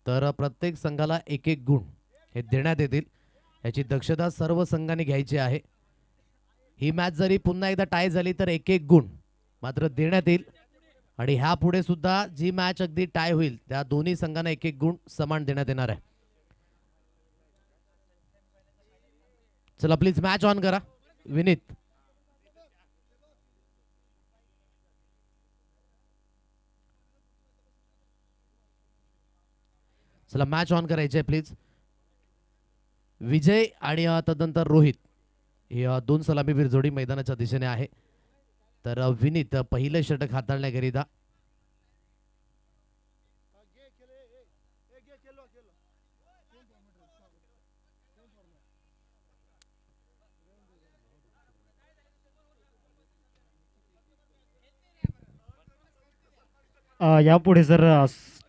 तर प्रत्येक संघाला एक एक गुण हे देण्यात येतील. याची दक्षता सर्व संघांनी घ्यायची आहे. ही मॅच जरी पुन्हा एकदा टाय झाली तर एक एक गुण मात्र देण्यात येईल आणि ह्या पुढे सुद्धा जी मॅच अगदी टाय होईल त्या दोन्ही संघांना एक एक गुण समान देण्यात येणार आहे. चला प्लीज मॅच ऑन करा. विनीत चला मॅच ऑन करायचे प्लीज. विजय आणि तदनंतर रोहित हे दोन सलामीवीर जोडी मैदानाच्या दिशेने आहे. तर विनीत पहिले षटक हाताळण्याकरिता यापुढे जर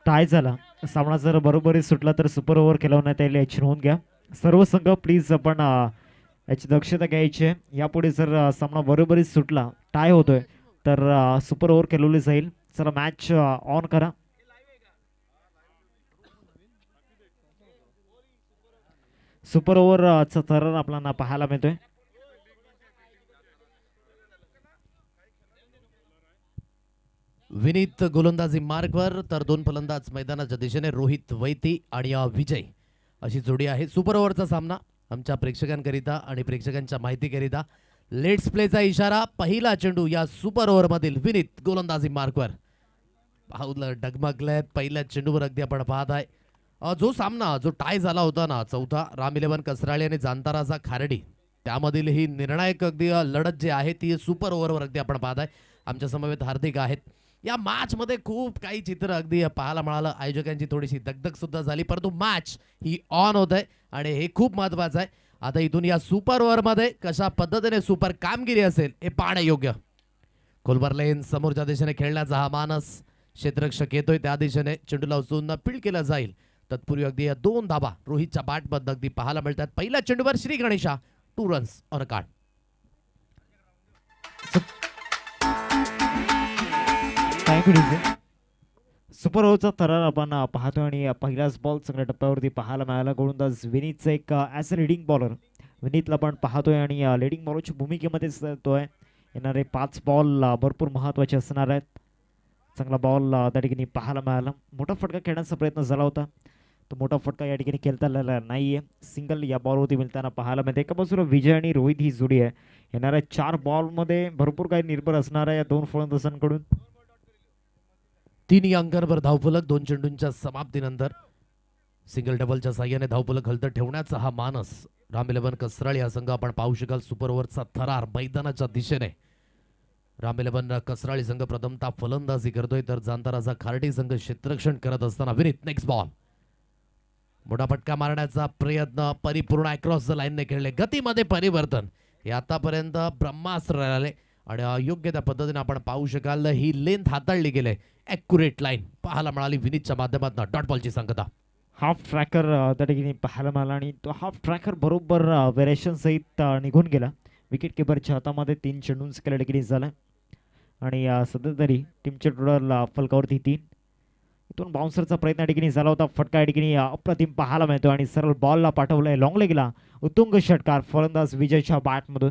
टाय झाला सामना जर बरोबरीत सुटला तर सुपर ओव्हर खेळवण्यात येईल याची नोंद घ्या. सर्व संघ प्लीज आपण याची दक्षता घ्यायची आहे. यापुढे जर सामना बरोबरीत सुटला टाय होतोय तर सुपर ओव्हर खेळवली जाईल. चला मॅच ऑन करा. सुपर ओव्हरचा थरार आपल्याला पाहायला मिळतोय. विनीत गोलंदाजी मार्कवर तर दोन फलंदाज मैदानाच्या दिशेने रोहित वैती आणि विजय अशी जोडी आहे. सुपर ओव्हरचा सामना आमच्या प्रेक्षकांकरिता आणि प्रेक्षकांच्या माहितीकरिता लेट्स प्लेचा इशारा. पहिला चेंडू या सुपर ओव्हर मधील विनीत गोलंदाजी मार्कवर पाहुलं डगमगलेत. पहिल्या चेंडूवर अगदी आपण पाहत आहे जो सामना जो टाय झाला होता ना चौथा राम इलेव्हन कसराळे आणि जांताराचा खारडी त्यामधील ही निर्णायक अगदी लढत जी आहे ती सुपर ओव्हरवर अगदी आपण पाहत आहे. आमच्या समवेत हार्दिक आहेत. या मॅच मध्ये खूप काही चित्र अगदी पाहायला मिळालं. आयोजकांची थोडीशी दगदग सुद्धा झाली परंतु मॅच ही ऑन होत आहे आणि हे खूप महत्वाचं आहे. आता इथून या सुपर ओव्हर मध्ये कशा पद्धतीने सुपर कामगिरी असेल हे पाहणे योग्य. कोलवर लेन समोरच्या दिशेने खेळण्याचा हा मानस क्षेत्ररक्षक येतोय त्या दिशेने चेंडूला उचलून फील्ड केला जाईल. तत्पूर्वी अगदी या दोन धाबा रोहितच्या बॅटमध्ये अगदी पाहायला मिळतात. पहिल्या चेंडूवर Shri Ganesha 2 runs on card. Thank you DJ. Super ओव्हरचा थरार आपण पाहतो आणि पहिलाच बॉल सगळ्या टप्प्यावरती पाहायला मिळाला. गोलंदाज विनीतचा एक ॲज अ लिडिंग बॉलर विनीतला आपण पाहतोय आणि लिडिंग बॉलरच्या भूमिकेमध्ये येतोय. येणारे 5 बॉल भरपूर महत्त्वाचे असणार आहेत. चांगला बॉल त्या ठिकाणी पाहायला मिळाला. मोठा फटका खेळण्याचा प्रयत्न झाला होता तो मोठा फटका या ठिकाणी खेळता आलेला नाहीये. सिंगल या बॉलवरती मिळताना पाहायला मिळते. एका बाजूला विजय आणि रोहित ही जोडी आहे. येणाऱ्या 4 बॉलमध्ये भरपूर काही निर्भर असणार आहे या दोन फलंदाजांकडून. 3 अंकांवर धावफलक 2 चेंडूंच्या समाप्तीनंतर सिंगल डबलच्या साह्याने धावफलक हलत ठेवण्याचा हा मानस राम इलेव्हन कसराळी हा संघ आपण पाहू शकाल. सुपर ओव्हरचा थरार मैदानाच्या दिशेने राम इलेव्हन कसराळी संघ प्रथमतः फलंदाजी करतोय तर जांताराचा खारडी संघ क्षेत्ररक्षण करत असताना विनीत नेक्स्ट बॉल मोठा फटका मारण्याचा प्रयत्न परिपूर्ण अक्रॉस द लाईनने खेळले. गतीमध्ये परिवर्तन हे आतापर्यंत ब्रह्मास्त्र राहिले आणि योग्य त्या पद्धतीने आपण पाहू शकाल ही लेंथ हाताळली गेले. ॲक्युरेट लाईन पाहायला मिळाली विनीतच्या माध्यमातून. डॉट बॉलची संगता हाफ ट्रॅकर त्या ठिकाणी पाहायला मिळाला आणि तो हाफ ट्रॅकर बरोबर व्हेरिएशन सहित निघून गेला. विकेट किपरच्या हातामध्ये 3 चेंडूंचा खेळ ठिकाणी झाला आणि सध्या तरी टीमच्या टोटल फलकावरती 3. इथून बाउन्सरचा प्रयत्न ठिकाणी झाला होता. फटका ठिकाणी अप्रतिम पाहायला मिळतो आणि सरळ बॉलला पाठवलंय लॉंग लेगला. उत्तुंग षटकार फलंदाज विजयच्या बॅटमधून.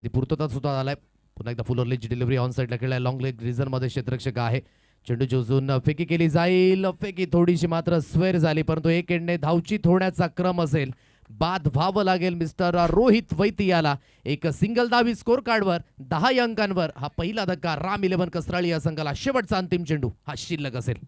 ती पूर्तता सुद्धा आलाय. पुन्हा एकदा फुलरलीची डिलिव्हरी ऑन साईडला खेळलाय. लॉंग लेग रिझन मध्ये क्षेत्ररक्षक आहे. चेंडू जोजून फेकी केली जाईल. फेकी थोडीशी मात्र स्वेर झाली, परंतु एक एंडने धावचीत होण्याचा क्रम असेल. बाद व्हावं लागेल मिस्टर रोहित वैती याला. एक सिंगल धावी स्कोर कार्डवर 10 अंकांवर. हा पहिला धक्का राम 11 कसराळी या संघाला. शेवटचा अंतिम चेंडू हा शिल्लक असेल.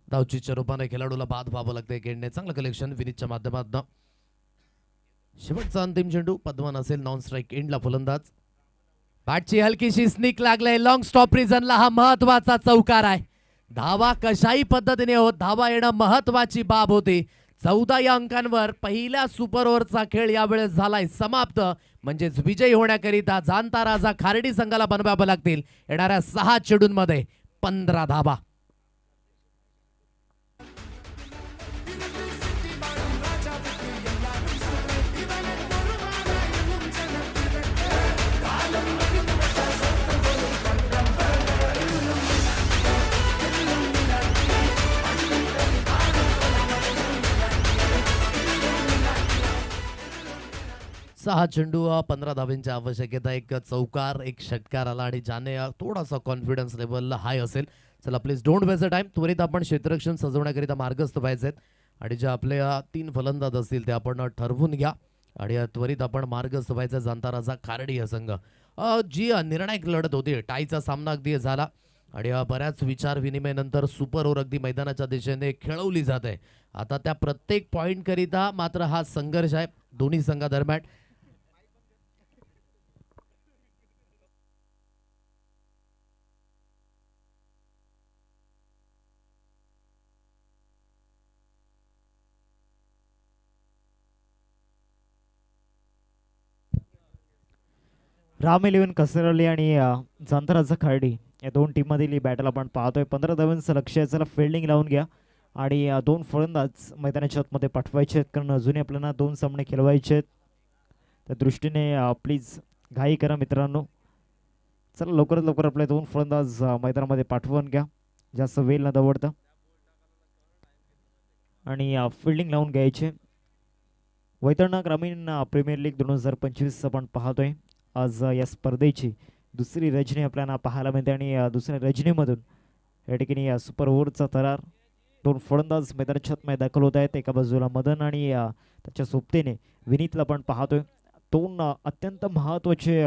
धावचीच्या रूपाने खेळाडूला बाद व्हावं लागते. खेळणे चांगलं कलेक्शन विनीतच्या माध्यमातून. शेवटचा अंतिम चेंडू पद्मन असेल. नॉन स्ट्राईक एंडला फलंदाज. बॅटची हलकीशी स्निक लागले. लॉंग स्टॉप रिझनला हा महत्वाचा चौकार आहे. धावा कशाही पद्धतीने होत, धावा येणं महत्वाची बाब होती. 14 या अंकांवर पहिल्या सुपर ओव्हरचा खेळ यावेळेस झालाय समाप्त. म्हणजेच विजयी होण्याकरिता जाणता राजा खार्डी संघाला बनवावं लागतील. येणाऱ्या 6 चेंडूंमध्ये 15 धावा. सहा चेंडू 15 धावांची आवश्यकता. एक चौकार, एक षटकार आला आणि ज्याने थोडासा कॉन्फिडन्स लेवल हाय असेल. चला please don't waste the time. त्वरित आपण क्षेत्ररक्षण सजवण्याकरिता मार्गस्थ व्हायचे आहेत आणि जे आपले 3 फलंदाज असतील ते आपण ठरवून घ्या आणि त्वरित आपण मार्गस्थ व्हायचं. जाणता राजा खार्डी हा संघ जी निर्णायक लढत होती, टाईचा सामना अगदी झाला आणि बऱ्याच विचार विनिमयानंतर सुपर ओव्हर अगदी मैदानाच्या दिशेने खेळवली जाते. आता त्या प्रत्येक पॉइंट करिता मात्र हा संघर्ष आहे दोन्ही संघादरम्यान. राम 11 कसरवली आणि जांतराचा खार्डी या दोन टीममधील ही बॅटल आपण पाहतोय. 15 धावांचं लक्ष आहे. चला फिल्डिंग लावून घ्या आणि 2 फलंदाज मैदानाच्या आतमध्ये पाठवायचे आहेत, कारण अजूनही आपल्याला 2 सामने खेळवायचे आहेत. त्या दृष्टीने प्लीज घाई करा मित्रांनो. चला लवकरात लवकर आपले 2 फलंदाज मैदानामध्ये पाठवून घ्या, जास्त वेळ न दवडता, आणि फिल्डिंग लावून घ्यायचे. वैतरणा ग्रामीण प्रीमियर लीग 2025 आपण पाहतोय. आज या स्पर्धेची दुसरी रजनी आपल्याला पाहायला मिळते आणि दुसऱ्या रजनीमधून या ठिकाणी सुपर ओव्हरचा थरार. 2 फलंदाज मैदानाच्या आतमध्ये दाखल होत आहेत. एका बाजूला मदन आणि त्याच्या सोबतीने विनीतला पण पाहतोय. 2 अत्यंत महत्त्वाचे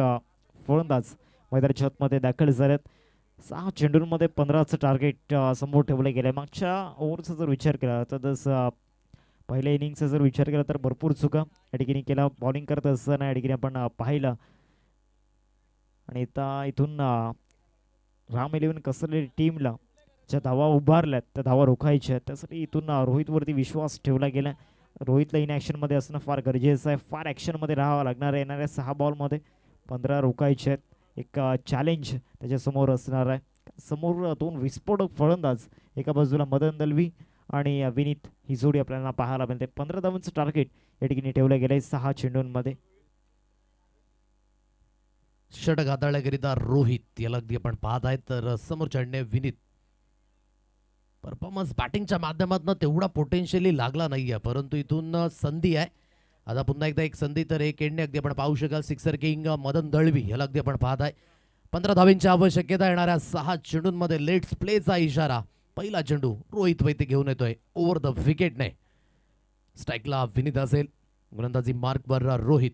फलंदाज मैदानाच्या आतमध्ये दाखल झालेत. 6 चेंडूंमध्ये 15चं टार्गेट समोर ठेवलं गेलं. मागच्या ओव्हरचा जर विचार केला तर जसं पहिल्या इनिंगचा जर विचार केला तर भरपूर चुका या ठिकाणी केला. बॉलिंग करत असताना या ठिकाणी आपण पाहिलं आणि इथून राम 11 कसरली टीमला ज्या धावा उभारल्यात त्या धावा रोखायच्या आहेत. त्यासाठी इथून रोहितवरती विश्वास ठेवला गेला. रोहितला इन ॲक्शनमध्ये असणं फार गरजेचं आहे. फार ॲक्शनमध्ये राहावं लागणार आहे. येणाऱ्या 6 बॉलमध्ये 15 रोखायचे आहेत. एक चॅलेंज त्याच्यासमोर असणार आहे. समोर 2 विस्फोटक फलंदाज, एका बाजूला मदन दलवी आणि विनीत ही जोडी आपल्याला पाहायला मिळते. 15 धावांचं टार्गेट या ठिकाणी ठेवलं गेलं आहे 6 चेंडूंमध्ये. षटक हाताळण्याकरिता रोहित याला अगदी आपण पाहत आहेत. तर समोर चढणे विनीत. परफॉर्मन्स बॅटिंगच्या माध्यमातून तेवढा पोटेन्शियली लागला नाहीये, परंतु इथून संधी आहे. आता पुन्हा एकदा एक संधी, तर एक एंडने अगदी आपण पाहू शकाल. सिक्सर किंग मदन दळवी याला अगदी आपण पाहत आहे. 15 धावांची आवश्यकता. येणाऱ्या 6 चेंडूंमध्ये लेट्स प्लेचा इशारा. पहिला चेंडू रोहित वैते घेऊन येतोय ओव्हर द विकेटने. स्ट्राईकला विनीत असेल. गोलंदाजी मार्कवर रोहित.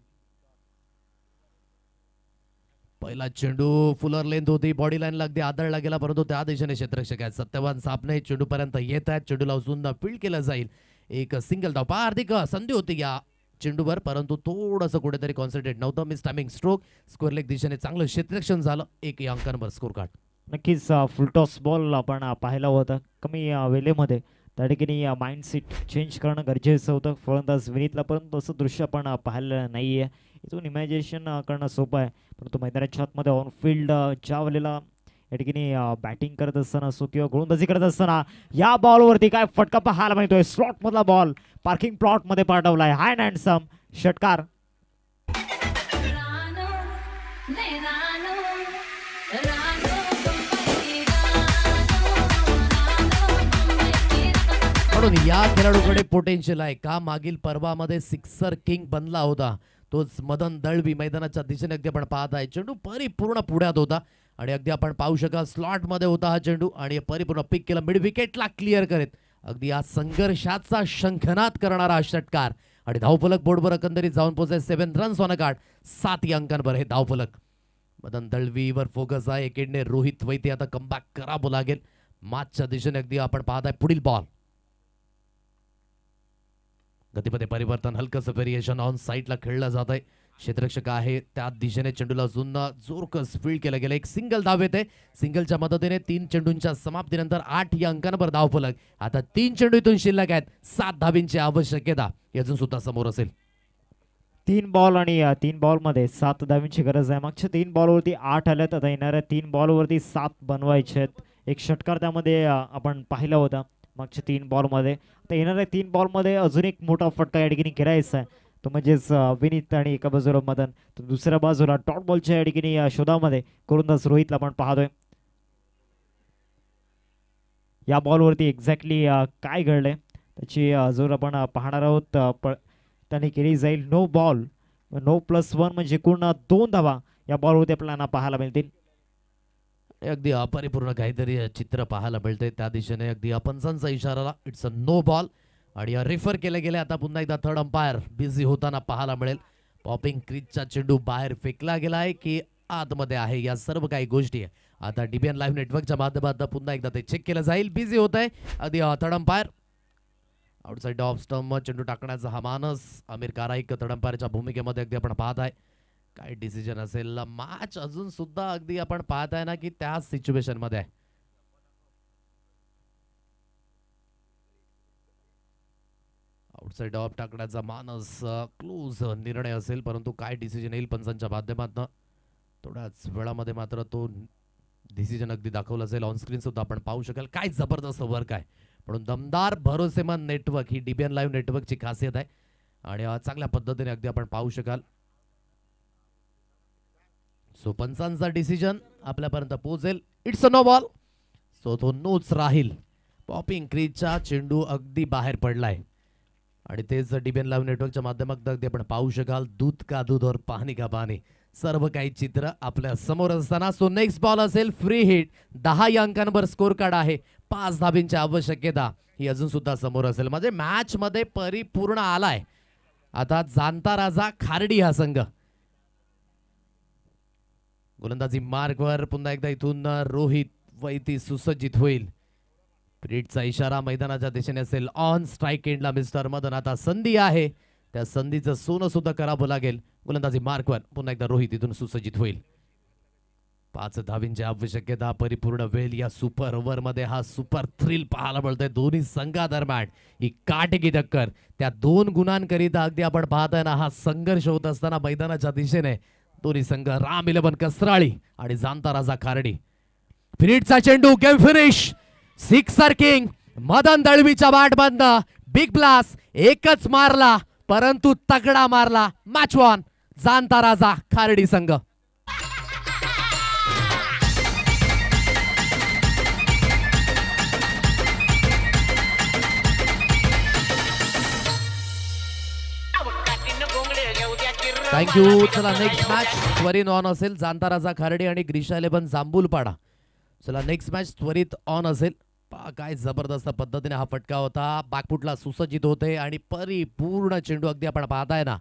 पहिला चेंडू फुलर लेंथ होती, बॉडी लाईनला अगदी आदळला गेला, परंतु त्या दिशेने क्षेत्ररक्षक आहेत सत्यवान साबणे चेंडू पर्यंत येत आहेत. चेंडूला उचलून फील्ड केलं जाईल. एक सिंगल धाव. हार्दिक संधी होती या चेंडूवर, परंतु थोडंसं कुठेतरी कॉन्सन्ट्रेट नव्हतं. Miss timing stroke. Score leg दिशेने चांगलं क्षेत्ररक्षण झालं. 1 अंकांवर स्कोर कार्ड. नक्कीच फुलटॉस बॉल आपण पाहिला होता कमी वेळेमध्ये. त्या ठिकाणी माइंडसेट चेंज करणं गरजेचं होतं फलंदाज विनीतला, परंतु तसं दृश्य आपण पाहिलं नाही आहे. इथून इमॅजिनेशन करणं सोपं आहे, परंतु मैदानाच्या आतमध्ये ऑन फील्ड ज्या वेळेला या ठिकाणी बॅटिंग करत असताना असो किंवा गोलंदाजी करत असताना या बॉलवरती काय फटका पाहायला मिळतोय. स्लॉटमधला बॉल पार्किंग प्लॉटमध्ये पाठवलाय. हाय अँड सम षटकार. म्हणून या खेळाडूकडे पोटेन्शियल आहे का मागील पर्वामध्ये सिक्सर किंग बनला होता तोच मदन दळवी मैदानाच्या दिशेने अगदी आपण पाहत आहे चेंडू परिपूर्ण पुढ्यात होता आणि अगदी आपण पाहू शकाल स्लॉट मध्ये होता हा चेंडू आणि परिपूर्ण पिक केला मिड विकेटला क्लिअर करीत अगदी या संघर्षाचा शंखनाद करणारा हा षटकार आणि धावफलक बोर्डवर एकंदरीत जाऊन पोहोचले 7 रन्स ऑन अ कार्ड 7 अंकांवर हे धावफलक मदन दळवीवर फोकस आहे एकेडने रोहित वैते आता कमबॅक करावं लागेल मॅचच्या दिशेने अगदी आपण पाहत आहे पुढील बॉल गतीमध्ये परिवर्तन हलकस व्हेरिएशन ऑन साईडला खेळलं जात आहे क्षेत्ररक्षक आहे त्या दिशेने चेंडूला अजून जोरकस फील्ड केलं गेलं एक सिंगल धाव येते सिंगलच्या मदतीने 3 चेंडूंच्या समाप्तीनंतर 8 या अंकांवर धावफलक आता 3 चेंडू इथून शिल्लक आहेत 7 धाबींची आवश्यकता अजून सुद्धा समोर असेल 3 बॉल आणि 3 बॉल मध्ये 7 धावींची गरज आहे मागच्या 3 बॉलवरती 8 आल्यात आता येणाऱ्या 3 बॉलवरती 7 बनवायचे आहेत एक षटकार त्यामध्ये आपण पाहिला होता मागच्या 3 बॉलमध्ये आता येणाऱ्या 3 बॉलमध्ये अजून एक मोठा फटका या ठिकाणी करायचा आहे तो म्हणजेच विनीत आणि एका बाजूला मदन तर दुसऱ्या बाजूला डॉट बॉलच्या या ठिकाणी शोधामध्ये गोलंदाज रोहितला आपण पाहतोय या बॉलवरती एक्झॅक्टली काय घडलंय त्याची जर आपण पाहणार आहोत त्याने केली जाईल नो बॉल नो +1 म्हणजे एकूण 2 धावा या बॉलवरती आपल्याला पाहायला मिळतील अगदी अपरिपूर्ण काहीतरी चित्र पाहायला मिळते त्या दिशेने अगदी पंचांचा इशारा इट्स अ नो बॉल आणि रेफर केले गेले आता पुन्हा एकदा थर्ड अंपायर बिझी होताना पाहायला मिळेल पॉपिंग क्रीजचा चेंडू बाहेर फेकला गेला आहे की आतमध्ये आहे या सर्व काही गोष्टी आहे आता डीबीएन लाईव्ह नेटवर्कच्या माध्यमातून पुन्हा एकदा ते चेक केलं जाईल बिझी होत आहे अगदी third umpire outside off stump चेंडू टाकण्याचा हा मानस आमिर काराईक थर्ड अंपायरच्या भूमिकेमध्ये अगदी आपण पाहत आहे काय डिसिजन असेल मॅच अजून सुद्धा अगदी आपण पाहत आहे ना की त्या सिच्युएशन मध्ये आहे आउटसाइड ऑफ टाकण्याचा मानस क्लोज निर्णय असेल परंतु काय डिसिजन येईल पंचांच्या माध्यमातून थोड्याच वेळामध्ये मात्र तो डिसिजन अगदी दाखवला जाईल ऑन स्क्रीन सुद्धा आपण पाहू शकाल काय जबरदस्त वर्क आहे म्हणून दमदार भरोसेमंद नेटवर्क ही डीबीएन लाईव्ह नेटवर्कची खासियत आहे आणि चांगल्या पद्धतीने अगदी आपण पाहू शकाल सो पंचांचा डिसिजन आपल्यापर्यंत पोहोचेल it's a no ball so तो नोच राहील पॉपिंग क्रीजचा चेंडू अगदी बाहेर पडलाय आणि तेच डीबीएन लाईव्ह नेटवर्कच्या माध्यमातून अगदी आपण पाहू शकाल दूध का दूध और पाणी का पाणी सर्व काही चित्र आपल्या समोर असताना सो नेक्स्ट बॉल असेल फ्री हिट 10 या अंकांवर स्कोर कार्ड आहे 5 धाबींची आवश्यकता ही अजून सुद्धा समोर असेल म्हणजे मॅच मध्ये परिपूर्ण आलाय आता जाणता राजा खार्डी हा संघ गोलंदाजी मार्कवर पुन्हा एकदा इथून रोहित वैती सुसज्जित होईल फ्रीडचा इशारा मैदानाच्या दिशेने असेल ऑन स्ट्राइक एंडला मिस्टर मदन आता संधी आहे त्या संधीचं सोनं सुद्धा करावं लागेल गोलंदाजी मार्कवर पुन्हा एकदा रोहित इथून सुसज्जित होईल 5 धावींची आवश्यकता परिपूर्ण वेल या सुपर ओव्हर मध्ये हा सुपर थ्रिल पाहायला मिळतोय दोन्ही संघादरम्यान ही काटेकी टक्कर त्या 2 गुणांकरिता अगदी आपण पाहताय ना हा संघर्ष होत असताना मैदानाच्या दिशेने दोन्ही संघ राम 11 कसराळी आणि जाणता राजा खार्डी फिनिटचा चेंडू game finish sixer king Madan दळवीच्या बॅट बंद बिग ब्लास्ट एकच मारला परंतु तगडा मारला मॅच वॉन जाणता राजा खार्डी संघ थँक्यू चला नेक्स्ट मॅच त्वरित ऑन असेल जाणता राजा खार्डी आणि ग्रीशा 11 जांभूलपाडा चला नेक्स्ट मॅच त्वरित ऑन असेल काय जबरदस्त पद्धतीने हा फटका होता बॅकफुटला सुसज्जित होते आणि परिपूर्ण चेंडू अगदी आपण पाहताय ना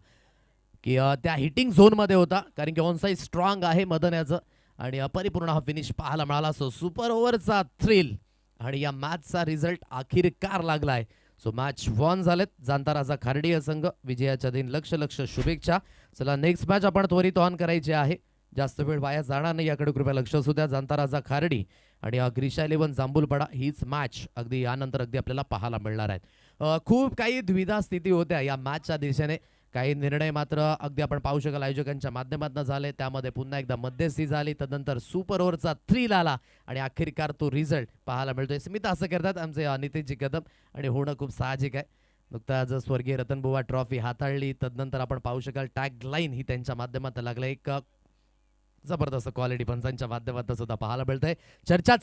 की त्या हिटिंग झोन मध्ये होता कारण की ऑन साइड स्ट्रॉंग आहे मदन याचं आणि परिपूर्ण हा फिनिश पाहायला मिळाला सो सुपर ओव्हरचा थ्रिल आणि या मॅचचा रिझल्ट अखेरकार लागलाय सो मॅच वॉन झालेत जाणता राजा खार्डी या संघ विजयाच्या दिन लक्ष शुभेच्छा चला नेक्स्ट मॅच आपण त्वरित ऑन करायची आहे जास्त वेळ वाया जाणार नाही याकडे कृपया लक्ष असू द्या जाणता राजा खार्डी आणि ग्रीशा 11 जांभूलपाडा हीच मॅच अगदी यानंतर अगदी आपल्याला पाहायला मिळणार आहेत खूप काही द्विधा स्थिती होत्या या मॅचच्या दिशेने काही निर्णय मात्र अगदी आपण पाहू शकाल आयोजकांच्या माध्यमातून झाले त्यामध्ये पुन्हा एकदा मध्यस्थी झाली तदनंतर सुपर ओव्हरचा थ्रिल आला आणि अखेरकार तो रिझल्ट पाहायला मिळतोय स्मिता असं करतात आमचे नितीनजी कदम आणि होणं खूप साहजिक आहे नुकताच स्वर्गीय रतनबुवा ट्रॉफी हाताळली तदनंतर आपण पाहू शकाल टॅग लाईन ही त्यांच्या माध्यमातून लागलं एक जबरदस्त क्वालिटी पंचांच्या माध्यमातून सुद्धा पाहायला मिळतंय. चर्चा